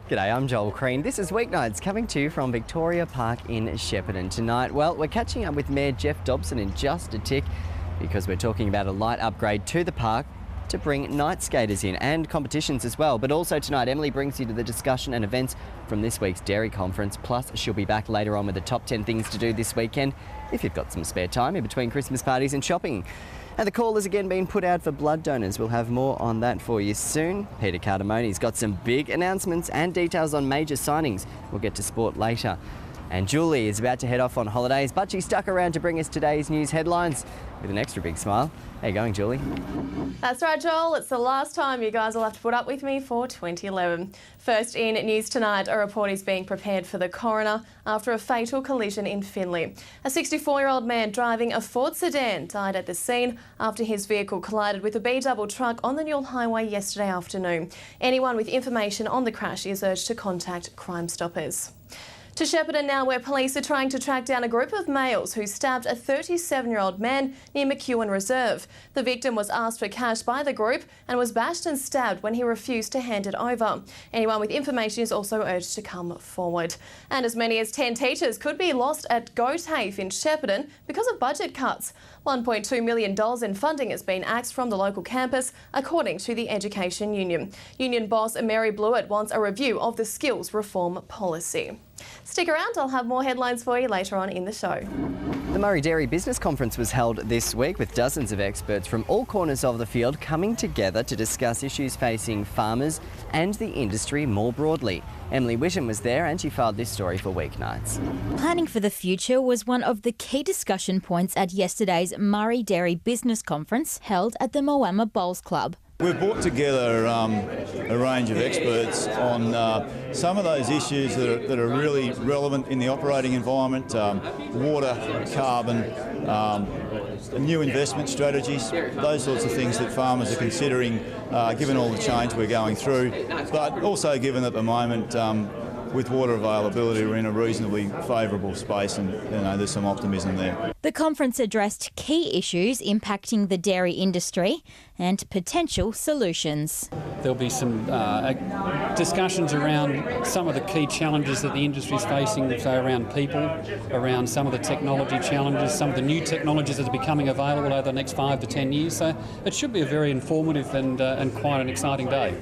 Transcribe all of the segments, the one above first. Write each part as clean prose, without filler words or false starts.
G'day, I'm Joel Crean. This is Weeknights coming to you from Victoria Park in Shepparton tonight. Well, we're catching up with Mayor Jeff Dobson in just a tick because we're talking about a light upgrade to the park to bring night skaters in and competitions as well. But also tonight, Emily brings you to the discussion and events from this week's Dairy Conference. Plus, she'll be back later on with the top 10 things to do this weekend if you've got some spare time in between Christmas parties and shopping. And the call has again been put out for blood donors. We'll have more on that for you soon. Peter Cardamoni's got some big announcements and details on major signings. We'll get to sport later. And Julie is about to head off on holidays, but she stuck around to bring us today's news headlines with an extra big smile. How you going, Julie? That's right, Joel. It's the last time you guys will have to put up with me for 2011. First in news tonight, a report is being prepared for the coroner after a fatal collision in Finley. A 64-year-old man driving a Ford sedan died at the scene after his vehicle collided with a B-double truck on the Newell Highway yesterday afternoon. Anyone with information on the crash is urged to contact Crime Stoppers. To Shepparton now, where police are trying to track down a group of males who stabbed a 37-year-old man near McEwen Reserve. The victim was asked for cash by the group and was bashed and stabbed when he refused to hand it over. Anyone with information is also urged to come forward. And as many as 10 teachers could be lost at Goat Hafe in Shepparton because of budget cuts. $1.2 million in funding has been axed from the local campus, according to the Education Union. Union boss Mary Blewett wants a review of the skills reform policy. Stick around, I'll have more headlines for you later on in the show. The Murray Dairy Business Conference was held this week with dozens of experts from all corners of the field coming together to discuss issues facing farmers and the industry more broadly. Emily Whittam was there and she filed this story for Weeknights. Planning for the future was one of the key discussion points at yesterday's Murray Dairy Business Conference held at the Moama Bowls Club. We've brought together a range of experts on some of those issues that are really relevant in the operating environment, water, carbon, new investment strategies, those sorts of things that farmers are considering given all the change we're going through, but also given at the moment with water availability, we're in a reasonably favourable space and there's some optimism there. The conference addressed key issues impacting the dairy industry and potential solutions. There'll be some discussions around some of the key challenges that the industry is facing, so around people, around some of the technology challenges, some of the new technologies that are becoming available over the next 5 to 10 years. So it should be a very informative and quite an exciting day.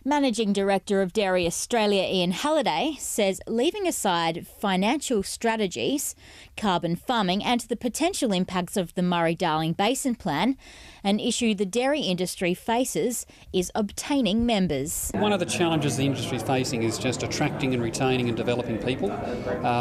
Managing Director of Dairy Australia, Ian Halliday, says leaving aside financial strategies, carbon farming and the potential impacts of the Murray-Darling Basin Plan, an issue the dairy industry faces is obtaining members. One of the challenges the industry is facing is just attracting and retaining and developing people.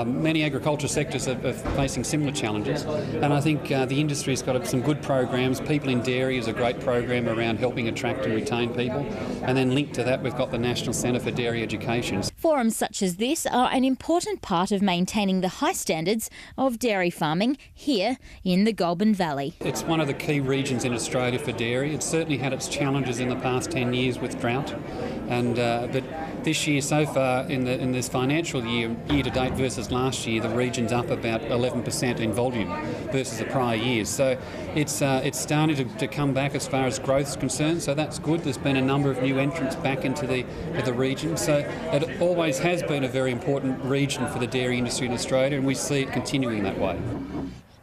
Many agriculture sectors are facing similar challenges, and I think the industry's got some good programs. People in Dairy is a great program around helping attract and retain people, and then linked to that we've got the National Centre for Dairy Education. Forums such as this are an important part of maintaining the high standards of dairy farming here in the Goulburn Valley. It's one of the key regions in Australia for dairy. It's certainly had its challenges in the past 10 years with drought, and but this year so far in this financial year to date versus last year, the region's up about 11% in volume versus the prior years. So it's starting to come back as far as growth is concerned. So that's good. There's been a number of new entrants back into the region. So it always has been a very important region for the dairy industry in Australia, and we see it continuing that way.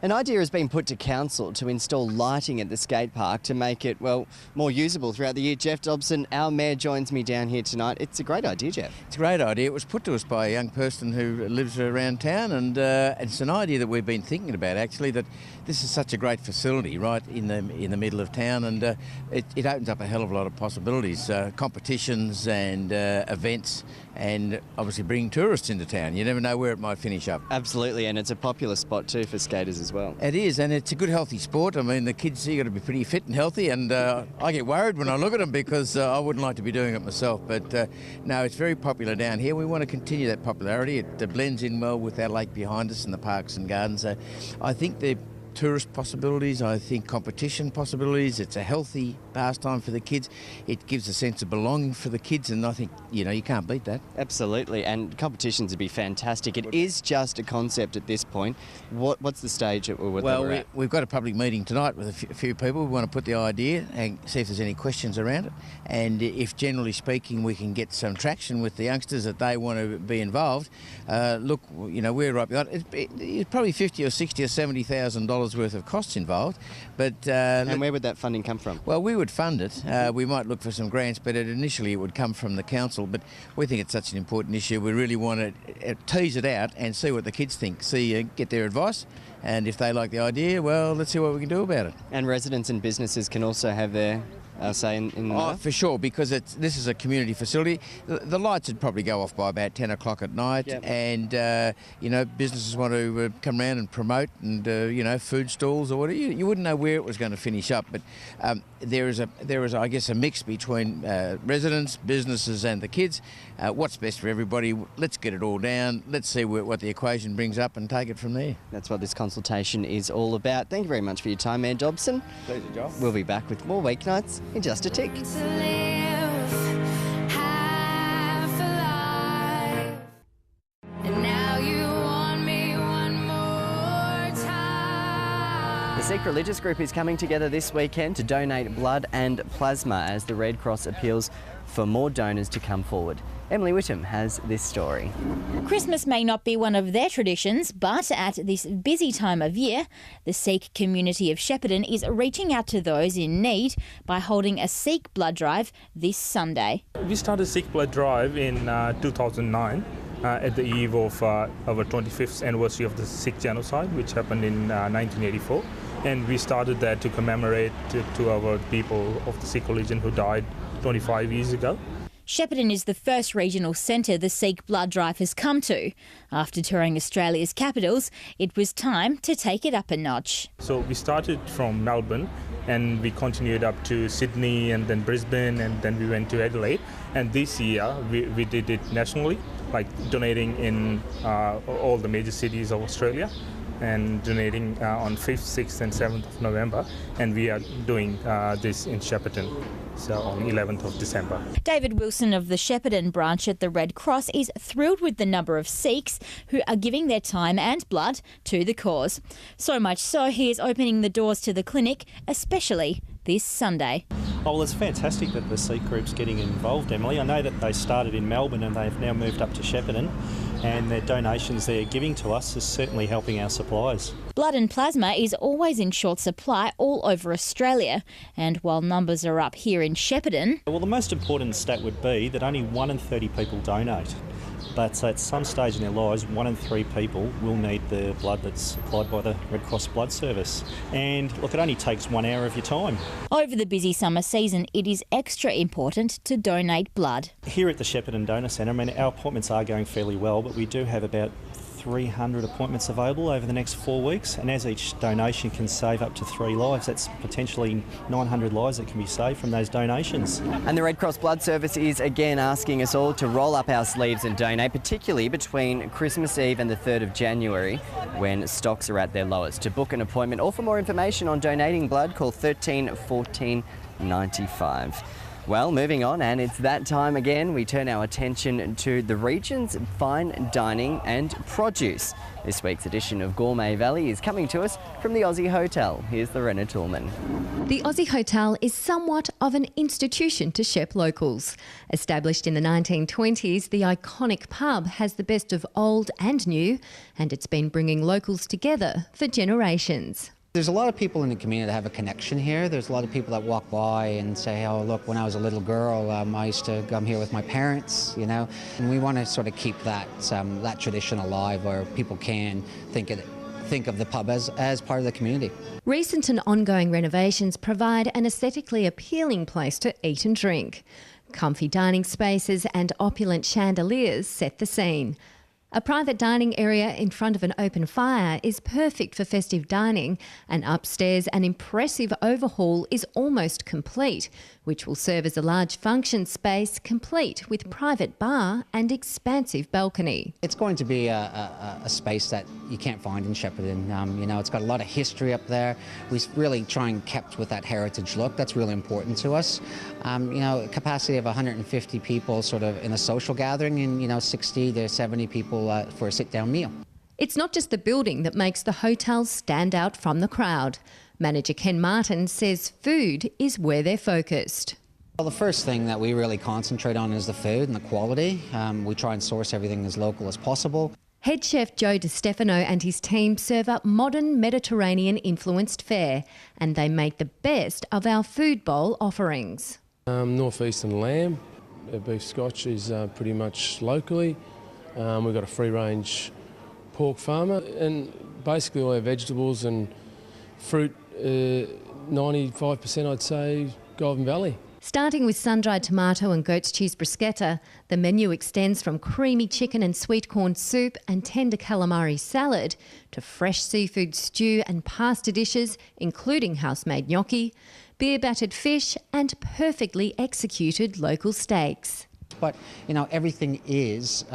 An idea has been put to council to install lighting at the skate park to make it, well, more usable throughout the year. Jeff Dobson, our mayor, joins me down here tonight. It's a great idea, Jeff. It's a great idea. It was put to us by a young person who lives around town, and it's an idea that we've been thinking about, actually, that this is such a great facility right in the middle of town, and it opens up a hell of a lot of possibilities, competitions and events, and obviously bringing tourists into town. You never know where it might finish up. Absolutely, and it's a popular spot too for skaters as well. It is, and it's a good healthy sport. I mean, the kids here got to be pretty fit and healthy, and I get worried when I look at them because I wouldn't like to be doing it myself. But no, it's very popular down here. We want to continue that popularity. It blends in well with our lake behind us and the parks and gardens. I think the tourist possibilities, I think competition possibilities. It's a healthy pastime for the kids. It gives a sense of belonging for the kids, and I think, you can't beat that. Absolutely, and competitions would be fantastic. It is just a concept at this point. What's the stage that we're at? We've got a public meeting tonight with a few people. We want to put the idea and see if there's any questions around it. And if, generally speaking, we can get some traction with the youngsters that they want to be involved, look, we're right behind it. It's probably $50,000 or $60,000 or $70,000 worth of costs involved. But and where would that funding come from? Well, we would fund it. We might look for some grants, but initially it would come from the council. But we think it's such an important issue. We really want to tease it out and see what the kids think. Get their advice. And if they like the idea, well, let's see what we can do about it. And residents and businesses can also have their say in the matter? For sure, because this is a community facility. The lights would probably go off by about 10 o'clock at night, yep. And businesses want to come around and promote, and food stalls or whatever. You wouldn't know where it was going to finish up, but there is I guess a mix between residents, businesses, and the kids. What's best for everybody? Let's get it all down. Let's see what the equation brings up and take it from there. That's what this consultation is all about. Thank you very much for your time, Mayor Dobson. Pleasure, Joel. We'll be back with more Weeknights in just a tick. The Sikh religious group is coming together this weekend to donate blood and plasma as the Red Cross appeals for more donors to come forward. Emily Whittam has this story. Christmas may not be one of their traditions, but at this busy time of year, the Sikh community of Shepparton is reaching out to those in need by holding a Sikh blood drive this Sunday. We started Sikh blood drive in 2009 at the eve of our 25th anniversary of the Sikh genocide, which happened in 1984. And we started that to commemorate to our people of the Sikh religion who died 25 years ago. Shepparton is the first regional centre the Sikh blood drive has come to. After touring Australia's capitals, it was time to take it up a notch. So we started from Melbourne and we continued up to Sydney and then Brisbane, and then we went to Adelaide. And this year we did it nationally, like donating in all the major cities of Australia, and donating on 5th, 6th and 7th of November. And we are doing this in Shepparton, so on 11th of December. David Wilson of the Shepparton branch at the Red Cross is thrilled with the number of Sikhs who are giving their time and blood to the cause. So much so he is opening the doors to the clinic, especially this Sunday. Oh, well, it's fantastic that the Sikh group's getting involved, Emily. I know that they started in Melbourne and they've now moved up to Shepparton, and their donations they're giving to us is certainly helping our supplies. Blood and plasma is always in short supply all over Australia, and while numbers are up here in Shepparton... Well, the most important stat would be that only 1 in 30 people donate. But at some stage in their lives, 1 in 3 people will need the blood that's supplied by the Red Cross Blood Service. And look, it only takes 1 hour of your time. Over the busy summer season, it is extra important to donate blood. Here at the Shepparton Donor Centre, our appointments are going fairly well, but we do have about 300 appointments available over the next 4 weeks, and as each donation can save up to 3 lives, that's potentially 900 lives that can be saved from those donations. And the Red Cross Blood Service is again asking us all to roll up our sleeves and donate, particularly between Christmas Eve and the 3rd of January, when stocks are at their lowest. To book an appointment or for more information on donating blood, call 13 14 95. Well, moving on, and it's that time again. We turn our attention to the region's fine dining and produce. This week's edition of Gourmet Valley is coming to us from the Aussie Hotel. Here's Lorena Toolman. The Aussie Hotel is somewhat of an institution to Shep locals. Established in the 1920s, the iconic pub has the best of old and new, and it's been bringing locals together for generations. There's a lot of people in the community that have a connection here. There's a lot of people that walk by and say, oh, look, when I was a little girl, I used to come here with my parents, you know. And we want to sort of keep that tradition alive, where people can think of the pub as part of the community. Recent and ongoing renovations provide an aesthetically appealing place to eat and drink. Comfy dining spaces and opulent chandeliers set the scene. A private dining area in front of an open fire is perfect for festive dining, and upstairs an impressive overhaul is almost complete, which will serve as a large function space complete with private bar and expansive balcony. It's going to be a space that you can't find in Shepparton. You know, it's got a lot of history up there. We really try and kept with that heritage look. That's really important to us. You know, capacity of 150 people sort of in a social gathering, and, you know, 60 to 70 people for a sit-down meal. It's not just the building that makes the hotel stand out from the crowd. Manager Ken Martin says food is where they're focused. Well, the first thing that we really concentrate on is the food and the quality. We try and source everything as local as possible. Head chef Joe DiStefano and his team serve up modern Mediterranean-influenced fare, and they make the best of our food bowl offerings. Northeastern lamb, beef scotch is pretty much locally. We've got a free-range pork farmer, and basically all our vegetables and fruit, 95% I'd say Golden Valley. Starting with sun-dried tomato and goat's cheese bruschetta, the menu extends from creamy chicken and sweet corn soup and tender calamari salad to fresh seafood stew and pasta dishes, including house-made gnocchi, beer-battered fish and perfectly executed local steaks. But, you know, everything is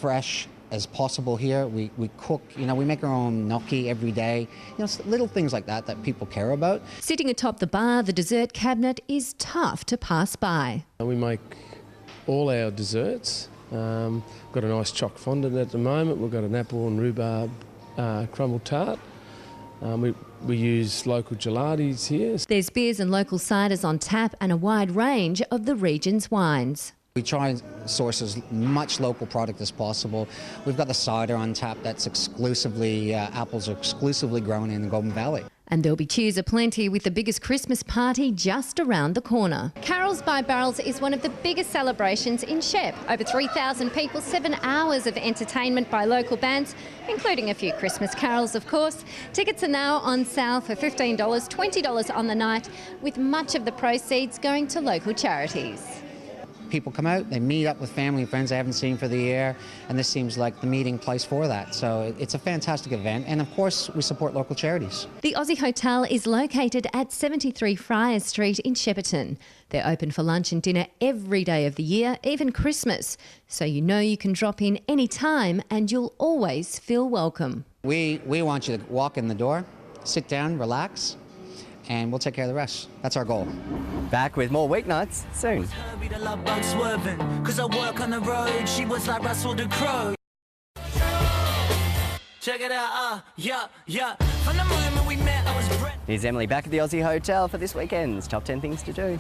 fresh as possible here. We cook, you know, we make our own gnocchi every day. You know, little things like that that people care about. Sitting atop the bar, the dessert cabinet is tough to pass by. We make all our desserts. Got a nice choc fondant at the moment. We've got an apple and rhubarb crumble tart. We use local gelatis here. There's beers and local ciders on tap and a wide range of the region's wines. We try and source as much local product as possible. We've got the cider on tap that's exclusively, apples are exclusively grown in the Golden Valley. And there'll be cheers aplenty with the biggest Christmas party just around the corner. Carols by Barrels is one of the biggest celebrations in Shep. Over 3,000 people, 7 hours of entertainment by local bands, including a few Christmas carols, of course. Tickets are now on sale for $15, $20 on the night, with much of the proceeds going to local charities. People come out, they meet up with family and friends they haven't seen for the year, and this seems like the meeting place for that. So it's a fantastic event, and of course we support local charities. The Aussie Hotel is located at 73 Friars Street in Shepparton. They're open for lunch and dinner every day of the year, even Christmas. So you know you can drop in any time and you'll always feel welcome. We want you to walk in the door, sit down, relax, and we'll take care of the rest. That's our goal. Back with more Weeknights soon. Check it out, yeah. From the moment we met, I was bred. Here's Emily back at the Aussie Hotel for this weekend's Top 10 Things to Do.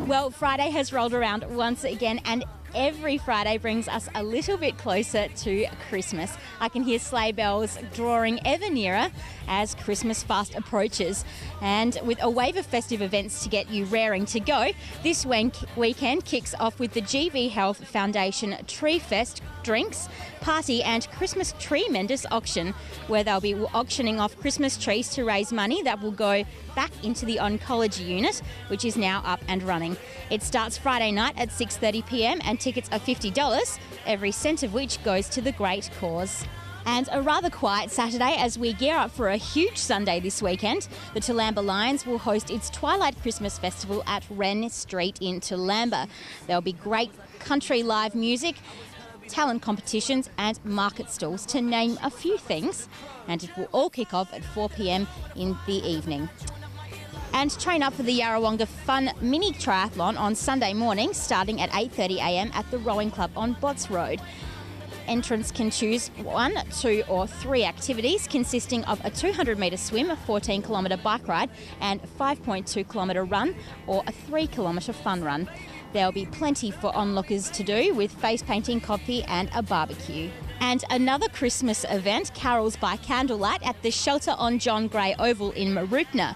Well, Friday has rolled around once again, and every Friday brings us a little bit closer to Christmas. I can hear sleigh bells drawing ever nearer as Christmas fast approaches. And with a wave of festive events to get you raring to go, this weekend kicks off with the GV Health Foundation Tree Fest drinks, party and Christmas tree menders auction, where they'll be auctioning off Christmas trees to raise money that will go back into the oncology unit, which is now up and running. It starts Friday night at 6:30 p.m. and tickets are $50, every cent of which goes to the great cause. And a rather quiet Saturday as we gear up for a huge Sunday this weekend. The Toolamba Lions will host its Twilight Christmas Festival at Wren Street in Toolamba. There'll be great country live music, talent competitions and market stalls, to name a few things. And it will all kick off at 4 p.m. in the evening. And train up for the Yarrawonga Fun Mini Triathlon on Sunday morning, starting at 8:30 a.m. at the Rowing Club on Botts Road. Entrants can choose 1, 2 or 3 activities consisting of a 200-metre swim, a 14-kilometre bike ride and a 5.2-kilometre run or a 3-kilometre fun run. There'll be plenty for onlookers to do, with face painting, coffee and a barbecue. And another Christmas event, Carols by Candlelight at the Shelter on John Gray Oval in Mooroopna.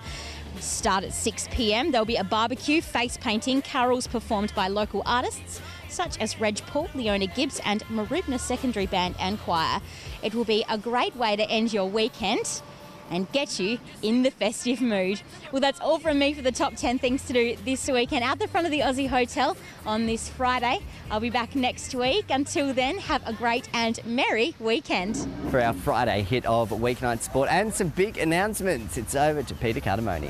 Start at 6 p.m. There'll be a barbecue, face painting, carols performed by local artists such as Reg Paul, Leona Gibbs and Mooroopna Secondary Band and Choir. It will be a great way to end your weekend and get you in the festive mood. Well, that's all from me for the top 10 things to do this weekend out the front of the Aussie Hotel on this Friday. I'll be back next week. Until then, have a great and merry weekend. For our Friday hit of Weeknight Sport and some big announcements, it's over to Peter Cardamone.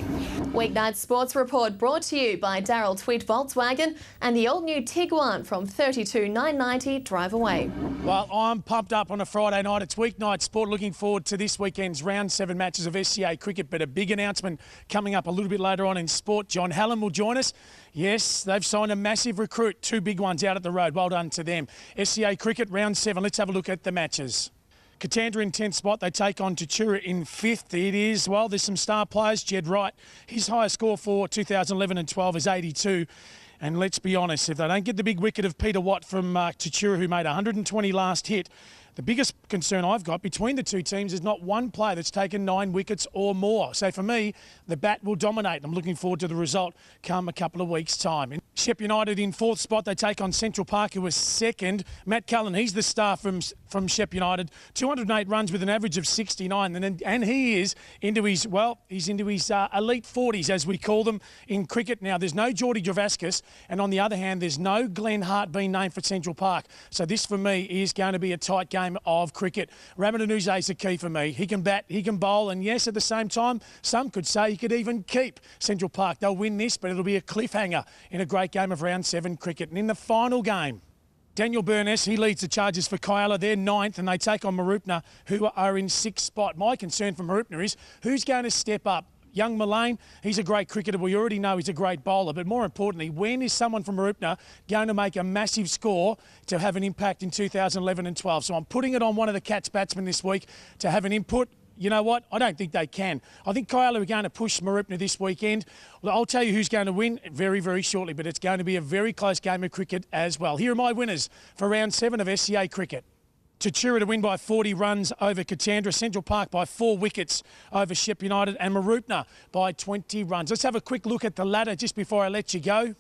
Weeknight Sports Report brought to you by Darryl Tweed Volkswagen and the all-new Tiguan from $32,990 drive away. Well, I'm pumped up on a Friday night. It's Weeknight Sport. Looking forward to this weekend's round 7 matches of SCA cricket, but a big announcement coming up a little bit later on in sport. John Hallam will join us. Yes, they've signed a massive recruit, 2 big ones out at the road. Well done to them. SCA cricket, round 7. Let's have a look at the matches. Katandra in 10th spot, they take on Tatura in 5th. It is, well, there's some star players. Jed Wright, his highest score for 2011 and 12 is 82. And let's be honest, if they don't get the big wicket of Peter Watt from Tatura, who made 120 last hit, the biggest concern I've got between the two teams is not one player that's taken 9 wickets or more. So for me, the bat will dominate. I'm looking forward to the result come a couple of weeks' time. Shep United in 4th spot, they take on Central Park, who was 2nd. Matt Cullen, he's the star from Shep United. 208 runs with an average of 69, and he is into his, well, he's into his elite 40s, as we call them in cricket now. There's no Geordie Javaskis, and on the other hand, there's no Glenn Hart being named for Central Park. So this, for me, is going to be a tight game of cricket. Ramanuja is the key for me. He can bat, he can bowl, and yes, at the same time, some could say he could even keep Central Park. They'll win this, but it'll be a cliffhanger in a great game of round 7 cricket. And in the final game, Daniel Burness, he leads the charges for Kyala. They're 9th, and they take on Marupna, who are in 6th spot. My concern for Marupna is who's going to step up. Young Mullane, he's a great cricketer. We already know he's a great bowler. But more importantly, when is someone from Marupna going to make a massive score to have an impact in 2011 and 12? So I'm putting it on one of the Cats batsmen this week to have an input. You know what? I don't think they can. I think Kyala are going to push Marupna this weekend. Well, I'll tell you who's going to win very, very shortly, but it's going to be a very close game of cricket as well. Here are my winners for round 7 of SCA cricket. Tatura to win by 40 runs over Katandra, Central Park by 4 wickets over Shep United, and Marupna by 20 runs. Let's have a quick look at the ladder just before I let you go.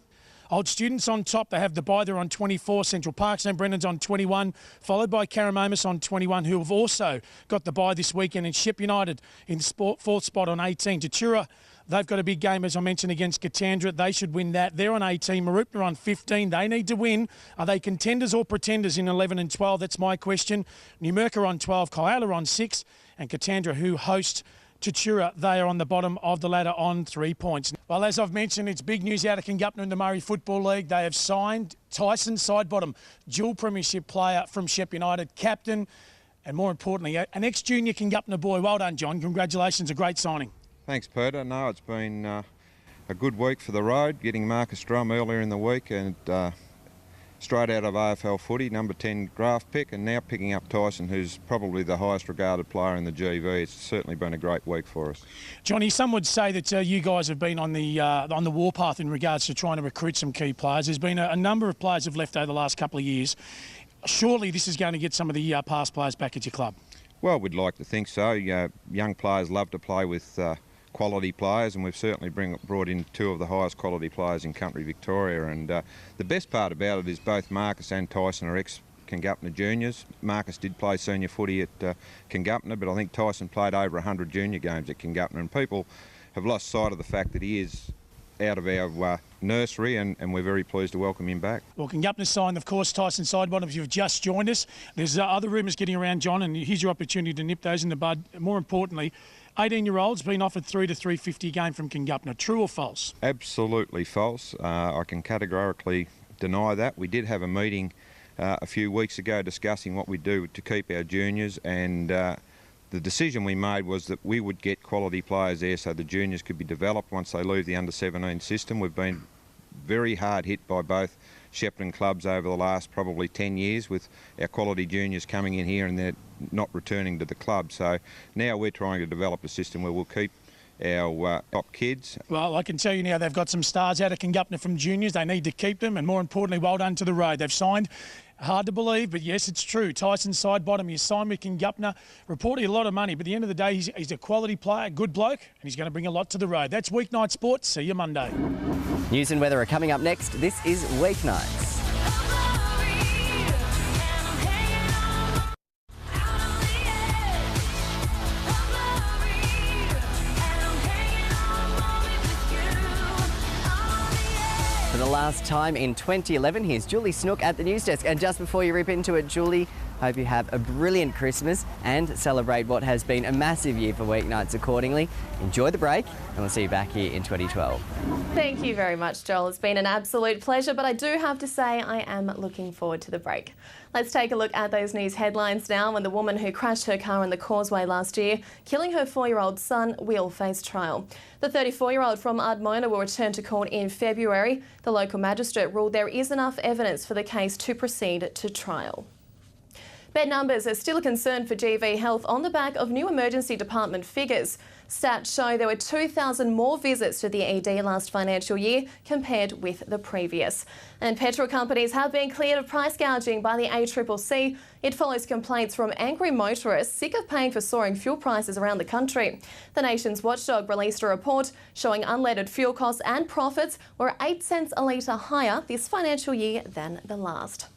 Old Students on top, they have the bye, they're on 24, Central Park, St Brennan's on 21, followed by Karamomus on 21, who have also got the bye this weekend, and Shep United in 4th spot on 18. Tatura, they've got a big game, as I mentioned, against Katandra. They should win that. They're on 18. Marupna on 15. They need to win. Are they contenders or pretenders in 11 and 12? That's my question. Numurkah on 12. Kyala on 6. And Katandra, who host Tatura, they are on the bottom of the ladder on 3 points. Well, as I've mentioned, it's big news out of Kingupna in the Murray Football League. They have signed Tyson Sidebottom, dual premiership player from Shep United, captain, and more importantly, an ex-junior Kingupna boy. Well done, John. Congratulations. A great signing. Thanks, Peter. No, it's been a good week for the road, getting Marcus Drum earlier in the week and straight out of AFL footy, number 10 draft pick, and now picking up Tyson, who's probably the highest regarded player in the GV. It's certainly been a great week for us. Johnny, some would say that you guys have been on the warpath in regards to trying to recruit some key players. There's been a number of players who've left over the last couple of years. Surely this is going to get some of the past players back at your club. Well, we'd like to think so. Young players love to play with quality players, and we've certainly brought in 2 of the highest quality players in country Victoria. And the best part about it is both Marcus and Tyson are ex-Kingupna juniors. Marcus did play senior footy at Kingupna, but I think Tyson played over 100 junior games at Kingupna, and people have lost sight of the fact that he is out of our nursery, and we're very pleased to welcome him back. Well, Kingupna signed, of course, Tyson Sidebottom. You've just joined us. There's other rumours getting around, John, and here's your opportunity to nip those in the bud. More importantly, 18-year-olds been offered 3 to 350 a game from Kingupna. True or false? Absolutely false. I can categorically deny that. We did have a meeting a few weeks ago discussing what we do to keep our juniors, and the decision we made was that we would get quality players there so the juniors could be developed once they leave the under-17 system. We've been very hard hit by both Shepparton clubs over the last probably 10 years with our quality juniors coming in here and they're not returning to the club. So now we're trying to develop a system where we'll keep our top kids. Well, I can tell you now they've got some stars out of Kingupna from juniors. They need to keep them, and more importantly, well done to the road. They've signed, hard to believe, but yes, it's true. Tyson Sidebottom, he signed with Kingupna, reported a lot of money, but at the end of the day, he's a quality player, good bloke, and he's going to bring a lot to the road. That's Weeknight Sports. See you Monday. News and weather are coming up next. This is Weeknights. the last time in 2011. Here's Julie Snook at the news desk. And just before you rip into it, Julie, hope you have a brilliant Christmas and celebrate what has been a massive year for Weeknights accordingly. Enjoy the break and we'll see you back here in 2012. Thank you very much, Joel. It's been an absolute pleasure, but I do have to say I am looking forward to the break. Let's take a look at those news headlines now. When the woman who crashed her car on the Causeway last year, killing her 4-year-old son, will face trial. The 34-year-old from Ardmona will return to court in February. The local magistrate ruled there is enough evidence for the case to proceed to trial. Bed numbers are still a concern for GV Health on the back of new emergency department figures. Stats show there were 2,000 more visits to the ED last financial year compared with the previous. And petrol companies have been cleared of price gouging by the ACCC. It follows complaints from angry motorists sick of paying for soaring fuel prices around the country. The nation's watchdog released a report showing unleaded fuel costs and profits were 8 cents a litre higher this financial year than the last.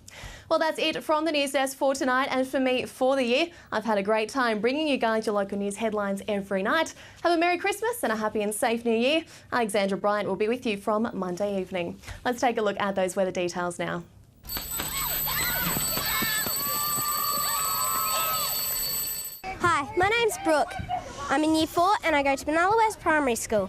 Well, that's it from the news desk for tonight and for me for the year. I've had a great time bringing you guys your local news headlines every night. Have a Merry Christmas and a happy and safe New Year. Alexandra Bryant will be with you from Monday evening. Let's take a look at those weather details now. Hi, my name's Brooke. I'm in Year 4 and I go to Benalla West Primary School.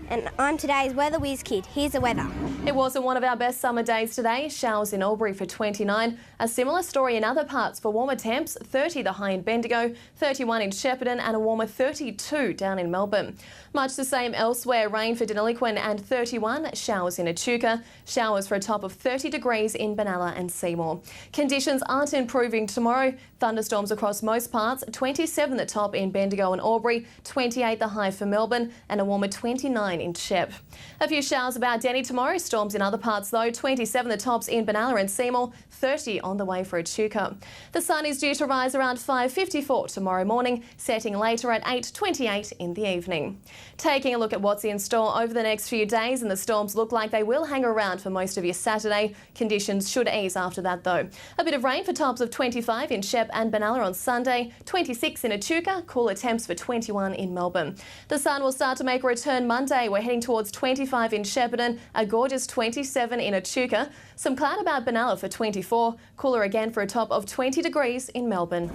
And I'm today's Weather Whiz Kid. Here's the weather. It wasn't one of our best summer days today. Showers in Albury for 29. A similar story in other parts for warmer temps. 30 the high in Bendigo, 31 in Shepparton and a warmer 32 down in Melbourne. Much the same elsewhere. Rain for Deniliquin and 31. Showers in Echuca. Showers for a top of 30 degrees in Benalla and Seymour. Conditions aren't improving tomorrow. Thunderstorms across most parts. 27 the top in Bendigo and Albury. 28 the high for Melbourne and a warmer 29 in Shep. A few showers about Denny tomorrow. Storms in other parts though. 27 the tops in Benalla and Seymour. 30 on the way for Echuca. The sun is due to rise around 5:54 tomorrow morning, setting later at 8:28 in the evening. Taking a look at what's in store over the next few days, and the storms look like they will hang around for most of your Saturday. Conditions should ease after that though. A bit of rain for tops of 25 in Shep and Benalla on Sunday, 26 in Echuca, cooler temps for 21 in Melbourne. The sun will start to make a return Monday. We're heading towards 25 in Shepparton, a gorgeous 27 in Echuca. Some cloud about Benalla for 24, cooler again for a top of 20 degrees in Melbourne.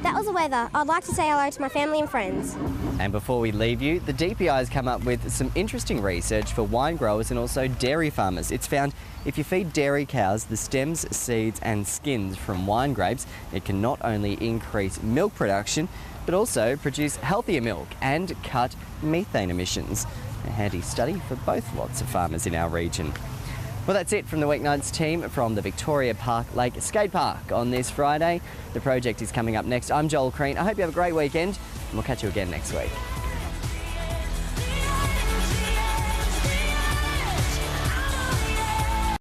That was the weather. I'd like to say hello to my family and friends. And before we leave you, the DPI has come up with some interesting research for wine growers and also dairy farmers. It's found if you feed dairy cows the stems, seeds and skins from wine grapes, it can not only increase milk production, but also produce healthier milk and cut methane emissions. A handy study for both lots of farmers in our region. Well, that's it from the Weeknights team from the Victoria Park Lake Skate Park on this Friday. The project is coming up next. I'm Joel Crean. I hope you have a great weekend and we'll catch you again next week.